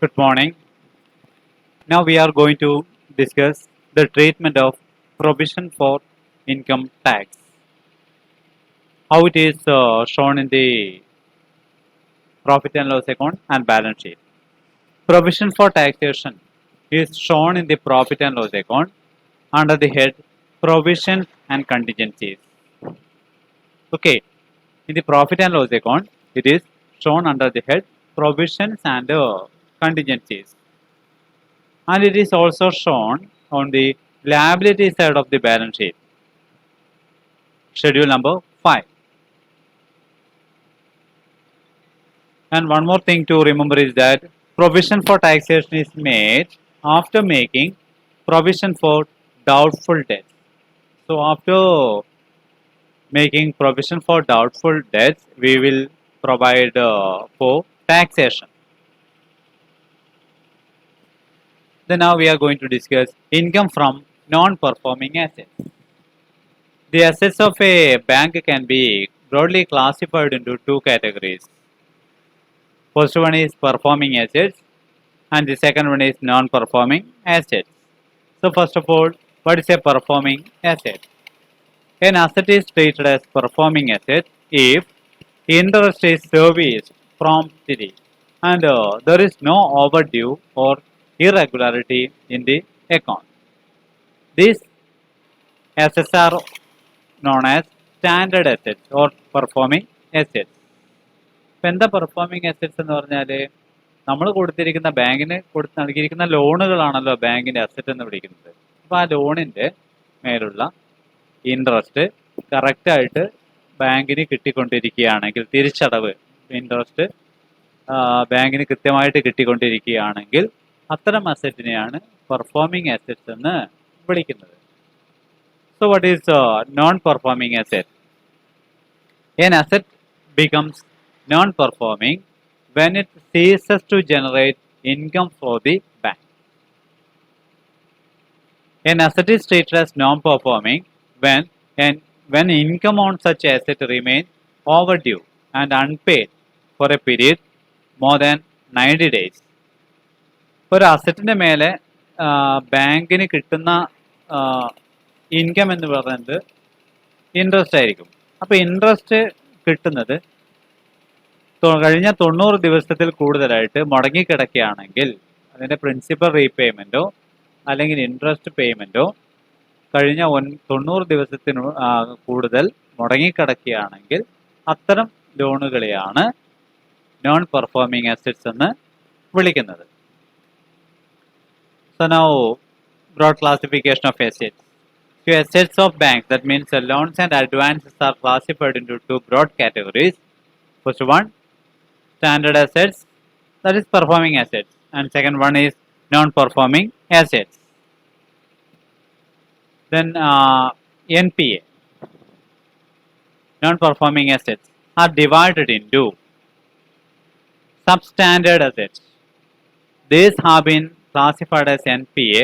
Good morning. Now we are going to discuss the treatment of provision for income tax. How it is shown in the profit and loss account and balance sheet. Provision for taxation is shown in the profit and loss account under the head provisions and contingencies. Okay, in the profit and loss account, it is shown under the head provisions and contingencies. And it is also shown on the liability side of the balance sheet. Schedule number 5. And one more thing to remember is that provision for taxation is made after making provision for doubtful debts. So after making provision for doubtful debts, we will provide for taxation. Then now we are going to discuss income from non-performing assets. The assets of a bank can be broadly classified into two categories. First one is performing assets and the second one is non-performing assets. So first of all, what is a performing asset? An asset is treated as performing asset if interest is serviced promptly and there is no overdue or irregularity in the account. These assets are known as standard assets or performing assets. ഇപ്പം എന്താ performing assets എന്ന് പറഞ്ഞാൽ നമ്മൾ കൊടുത്തിരിക്കുന്ന ബാങ്കിന് നൽകിയിരിക്കുന്ന ലോണുകളാണല്ലോ ബാങ്കിൻ്റെ asset എന്ന് വിളിക്കുന്നത്. അപ്പോൾ ആ ലോണിൻ്റെ മേലുള്ള ഇൻട്രസ്റ്റ് കറക്റ്റായിട്ട് ബാങ്കിന് കിട്ടിക്കൊണ്ടിരിക്കുകയാണെങ്കിൽ, തിരിച്ചടവ് ഇൻട്രസ്റ്റ് ബാങ്കിന് കൃത്യമായിട്ട് കിട്ടിക്കൊണ്ടിരിക്കുകയാണെങ്കിൽ അത്തരം അസറ്റിനെയാണ് പെർഫോമിംഗ് അസറ്റ്സ് എന്ന് വിളിക്കുന്നത്. So what is non-performing asset? An asset becomes non-performing when it ceases to generate income for the bank. An asset is treated as non-performing when income on such asset remains overdue and unpaid for a period more than 90 days. ഒരു അസറ്റിൻ്റെ മേലെ ബാങ്കിന് കിട്ടുന്ന income എന്ന് പറയുന്നത് interest ആയിരിക്കും. അപ്പോൾ interest കിട്ടുന്നത് കഴിഞ്ഞ 90 ദിവസത്തിൽ കൂടുതലായിട്ട് മുടങ്ങിക്കിടക്കുകയാണെങ്കിൽ അതിൻ്റെ പ്രിൻസിപ്പൽ റീപേയ്മെൻറ്റോ അല്ലെങ്കിൽ ഇൻട്രസ്റ്റ് പേയ്മെൻറ്റോ കഴിഞ്ഞ 90 ദിവസത്തിന് കൂടുതൽ മുടങ്ങിക്കിടക്കുകയാണെങ്കിൽ അത്തരം ലോണുകളെയാണ് നോൺ പെർഫോമിംഗ് അസറ്റ്സ് എന്ന് വിളിക്കുന്നത്. So now broad classification of assets. So assets of banks, that means loans and advances, are classified into two broad categories. First one, standard assets, that is performing assets, and second one is non-performing assets. Then NPA, non-performing assets, are divided into substandard assets. These have been classified as NPA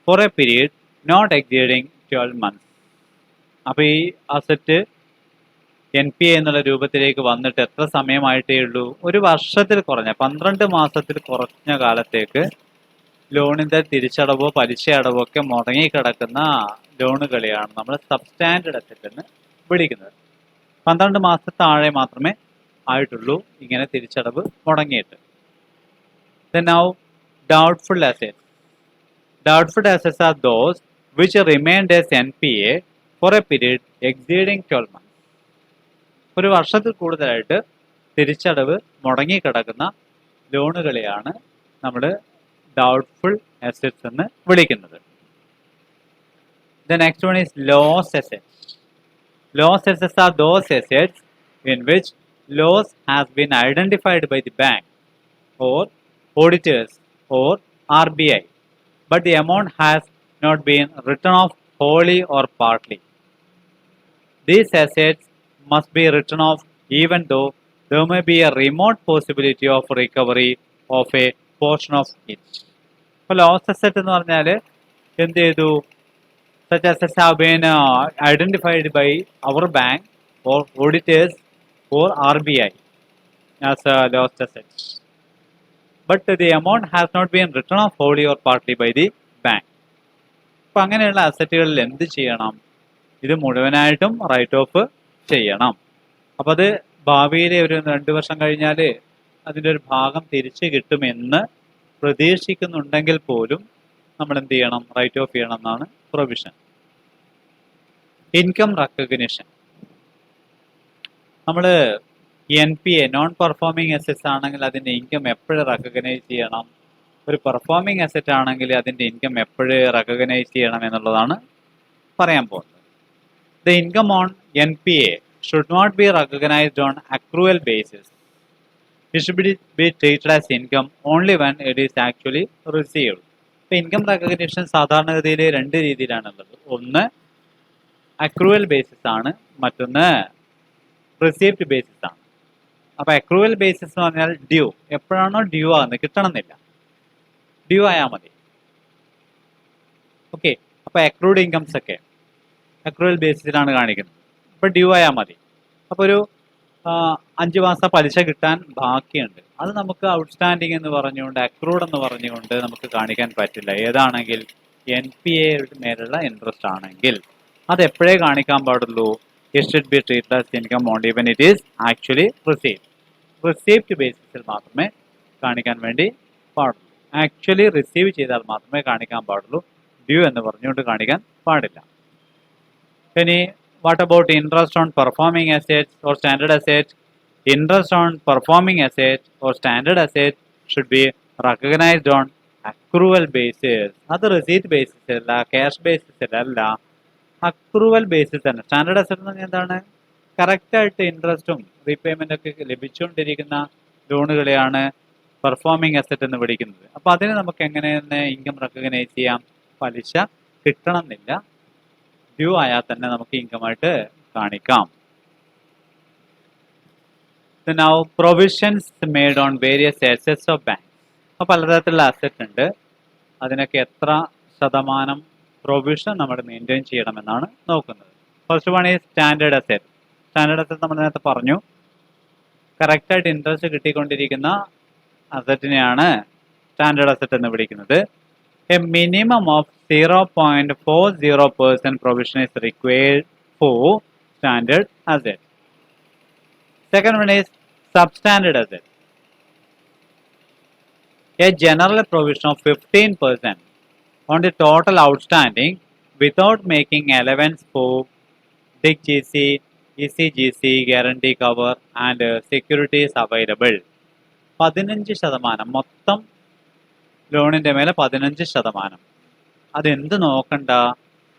for a period not exceeding 12 months. അപ്പോൾ ഈ asset NPA എന്നുള്ള രൂപത്തിലേക്ക് വന്നിട്ട് എത്ര സമയമായിട്ടേ ഉള്ളൂ? ഒരു വർഷത്തിൽ കുറഞ്ഞ 12 മാസത്തിൽ കുറഞ്ഞ കാലത്തേക്ക് ലോണിൻ്റെ തിരിച്ചടവോ പലിശ അടവോ ഒക്കെ മുടങ്ങിക്കിടക്കുന്ന ലോണുകളെയാണ് നമ്മൾ സബ്സ്റ്റാൻഡേർഡ് അസറ്റ് എന്ന് വിളിക്കുന്നത്. 12 മാസത്തിൽ താഴെ മാത്രമേ ആയിട്ടുള്ളൂ ഇങ്ങനെ തിരിച്ചടവ് മുടങ്ങിയിട്ട്. Then now doubtful assets. Doubtful assets are those which remained as NPA for a period exceeding 12 months. ഒരു വർഷത്തിൽ കൂടുതലായിട്ട് തിരിച്ചടവ് മുടങ്ങിക്കിടക്കുന്ന ലോണുകളെയാണ് നമ്മൾ ഡൗട്ട്ഫുൾ അസറ്റ്സ് എന്ന് വിളിക്കുന്നത്. The next one is loss assets. Loss assets are those assets in which loss has been identified by the bank or auditors or RBI, but the amount has not been written off wholly or partly. These assets must be written off even though there may be a remote possibility of recovery of a portion of it. അപ്പോൾ loss asset എന്ന് പറഞ്ഞാൽ എന്ത് ചെയ്തു? Such assets have been identified by our bank or auditors or RBI as lost assets. but the amount has not been written off wholly or partly by the bank. അപ്പം അങ്ങനെയുള്ള അസറ്റുകളിൽ എന്ത് ചെയ്യണം? ഇത് മുഴുവനായിട്ടും റൈറ്റ് ഓഫ് ചെയ്യണം. അപ്പം അത് ഭാവിയിലെ ഒരു 2 വർഷം കഴിഞ്ഞാൽ അതിൻ്റെ ഒരു ഭാഗം തിരിച്ചു കിട്ടുമെന്ന് പ്രതീക്ഷിക്കുന്നുണ്ടെങ്കിൽ പോലും നമ്മൾ എന്ത് ചെയ്യണം? റൈറ്റ് ഓഫ് ചെയ്യണം എന്നാണ് പ്രൊവിഷൻ. Income recognition. നമ്മൾ NPA നോൺ പെർഫോമിംഗ് അസറ്റ്സ് ആണെങ്കിൽ അതിൻ്റെ ഇൻകം എപ്പോഴും റെക്കഗ്നൈസ് ചെയ്യണം. ഒരു പെർഫോമിംഗ് അസറ്റ് ആണെങ്കിൽ അതിൻ്റെ ഇൻകം എപ്പോഴും റെക്കഗ്നൈസ് ചെയ്യണം എന്നുള്ളതാണ് പറയാൻ പോകുന്നത്. The income on NPA should not be recognized on accrual basis. It should be treated as income only when it is actually received. ഇപ്പോൾ ഇൻകം റെക്കഗ്നിഷൻ സാധാരണഗതിയിൽ 2 രീതിയിലാണുള്ളത്. ഒന്ന് അക്രൂവൽ ബേസിസ് ആണ്, മറ്റൊന്ന് റിസീപ്റ്റ് ബേസിസ് ആണ്. അപ്പോൾ അക്രൂവൽ ബേസിസ് എന്ന് പറഞ്ഞാൽ due, എപ്പോഴാണോ ഡ്യൂ ആകുന്നത് കിട്ടണമെന്നില്ല, ഡ്യൂ ആയാൽ മതി. ഓക്കെ, അപ്പോൾ അക്രൂഡ് ഇൻകംസ് ഒക്കെ അക്രൂവൽ ബേസിസിലാണ് കാണിക്കുന്നത്. അപ്പോൾ ഡ്യൂ ആയാൽ മതി. അപ്പോൾ ഒരു 5 മാസം പലിശ കിട്ടാൻ ബാക്കിയുണ്ട്, അത് നമുക്ക് ഔട്ട്സ്റ്റാൻഡിങ് എന്ന് പറഞ്ഞുകൊണ്ട് അക്രൂഡ് എന്ന് പറഞ്ഞുകൊണ്ട് നമുക്ക് കാണിക്കാൻ പറ്റില്ല. ഏതാണെങ്കിൽ NPA മേലുള്ള ഇൻട്രസ്റ്റ് ആണെങ്കിൽ അത് എപ്പോഴേ കാണിക്കാൻ പാടുള്ളൂ? It should be treated as income only when it is actually received. Receipt ബേസിസിൽ മാത്രമേ കാണിക്കാൻ വേണ്ടി പാടുള്ളൂ. ആക്ച്വലി റിസീവ് ചെയ്താൽ മാത്രമേ കാണിക്കാൻ പാടുള്ളൂ, ഡ്യൂ എന്ന് പറഞ്ഞുകൊണ്ട് കാണിക്കാൻ പാടില്ല. ഇനി what about interest on performing assets or standard assets? Interest on performing assets or standard assets should be recognized on accrual basis. അത് റെസീറ്റ് ബേസിസിലല്ല, ക്യാഷ് ബേസിസിലല്ല, അക്രൂവൽ ബേസിസ് തന്നെ. സ്റ്റാൻഡേർഡ് അസറ്റ് എന്ന് പറഞ്ഞാൽ എന്താണ്? കറക്റ്റായിട്ട് ഇൻട്രസ്റ്റും റീപേയ്മെൻ്റ് ഒക്കെ ലഭിച്ചുകൊണ്ടിരിക്കുന്ന ലോണുകളെയാണ് പെർഫോമിംഗ് അസറ്റ് എന്ന് വിളിക്കുന്നത്. അപ്പോൾ അതിന് നമുക്ക് എങ്ങനെ തന്നെ ഇൻകം റെക്കഗ്നൈസ് ചെയ്യാം? പലിശ കിട്ടണമെന്നില്ല, ഡ്യൂ ആയാൽ തന്നെ നമുക്ക് ഇൻകമായിട്ട് കാണിക്കാം. Now provisions made on various assets of banks. അപ്പോൾ പലതരത്തിലുള്ള അസറ്റ് ഉണ്ട്, അതിനൊക്കെ എത്ര ശതമാനം പ്രൊവിഷൻ നമ്മൾ മെയിൻറ്റെയിൻ ചെയ്യണമെന്നാണ് നോക്കുന്നത്. First one is standard asset. Standard asset നമ്മൾ നേരത്തെ പറഞ്ഞു, കറക്റ്റായിട്ട് ഇൻട്രസ്റ്റ് കിട്ടിക്കൊണ്ടിരിക്കുന്ന അസറ്റിനെയാണ് സ്റ്റാൻഡേർഡ് അസറ്റ് എന്ന് വിളിക്കുന്നത്. A minimum of 0.40% provision is required for standard asset. Second one is substandard asset. A general provision of 15% on the total outstanding without making allowance for DIC GC, ECGC, guarantee cover and securities available. 15% മൊത്തം ലോണിൻ്റെ മേലെ 15%. അതെന്ത് നോക്കണ്ട?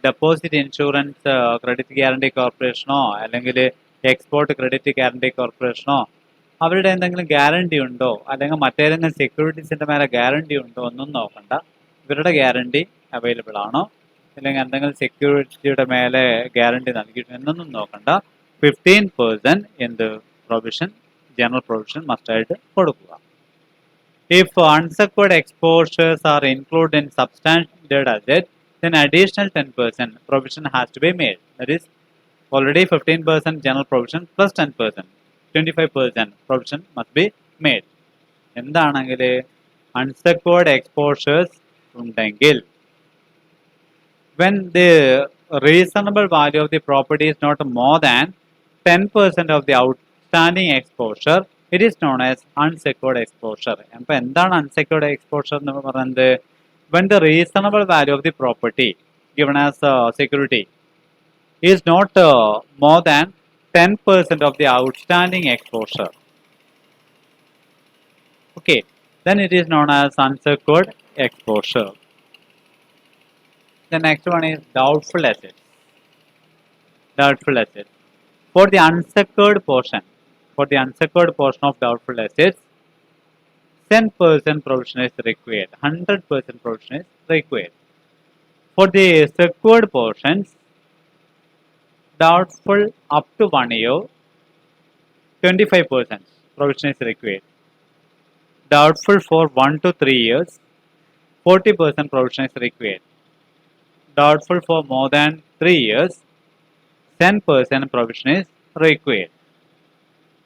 Deposit insurance credit guarantee കോർപ്പറേഷനോ അല്ലെങ്കിൽ export credit guarantee കോർപ്പറേഷനോ അവരുടെ എന്തെങ്കിലും guarantee ഉണ്ടോ, അല്ലെങ്കിൽ മറ്റേതെങ്കിലും സെക്യൂരിറ്റീസിൻ്റെ മേലെ ഗ്യാരണ്ടി ഉണ്ടോ ഒന്നും നോക്കണ്ട. ഇവരുടെ ഗ്യാരണ്ടി അവൈലബിൾ ആണോ, അല്ലെങ്കിൽ എന്തെങ്കിലും സെക്യൂരിറ്റിയുടെ മേലെ ഗ്യാരണ്ടി നൽകിയിട്ടുണ്ടോ എന്നൊന്നും നോക്കണ്ട. 15% എന്ത് പ്രൊവിഷൻ, ജനറൽ പ്രൊവിഷൻ മസ്റ്റായിട്ട് കൊടുക്കുക. If unsecured exposures are included in substandard asset, then additional 10% provision has to be made. That is, already 15% general provision plus 10%, 25% provision must be made. എന്താണെങ്കിൽ unsecured exposures ഉണ്ടെങ്കിൽ, when the reasonable value of the property is not more than 10% of the outstanding exposure, it is known as unsecured exposure. അപ്പോൾ എന്താണ് unsecured exposure എന്ന് പറയുന്നത്? When the reasonable value of the property given as security is not more than 10% of the outstanding exposure. Okay, then it is known as unsecured exposure. The next one is doubtful assets. Doubtful assets. For the unsecured portion of doubtful assets, 10% provision is required. 100% provision is required. For the secured portions, doubtful up to 1 year, 25% provision is required. Doubtful for 1 to 3 years, 40% provision is required. Doubtful for more than 3 years, 10% provision is required.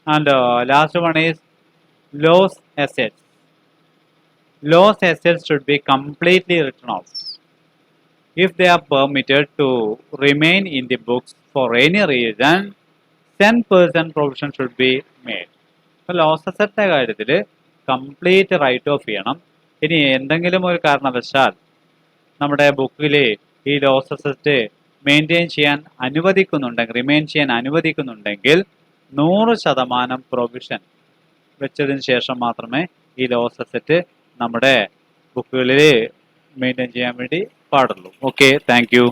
And last one is loss assets. Loss assets should be completely written off. If they are permitted to remain in the books for any reason, 10% provision should be made. ഇപ്പോൾ loss അസറ്റിന്റെ കാര്യത്തിൽ complete right of ചെയ്യണം. ഇനി എന്തെങ്കിലും ഒരു കാരണവശാൽ നമ്മുടെ ബുക്കിൽ ഈ ലോസ് അസറ്റ് മെയിൻറ്റെയിൻ ചെയ്യാൻ അനുവദിക്കുന്നുണ്ടെങ്കിൽ, റിമെയിൻ ചെയ്യാൻ അനുവദിക്കുന്നുണ്ടെങ്കിൽ 100% പ്രൊവിഷൻ വെച്ചതിന് ശേഷം മാത്രമേ ഈ ലോസ് അസറ്റ് നമ്മുടെ ബുക്കുകളിൽ മെയിൻറ്റെയിൻ ചെയ്യാൻ വേണ്ടി പാടുള്ളൂ. Okay, thank you.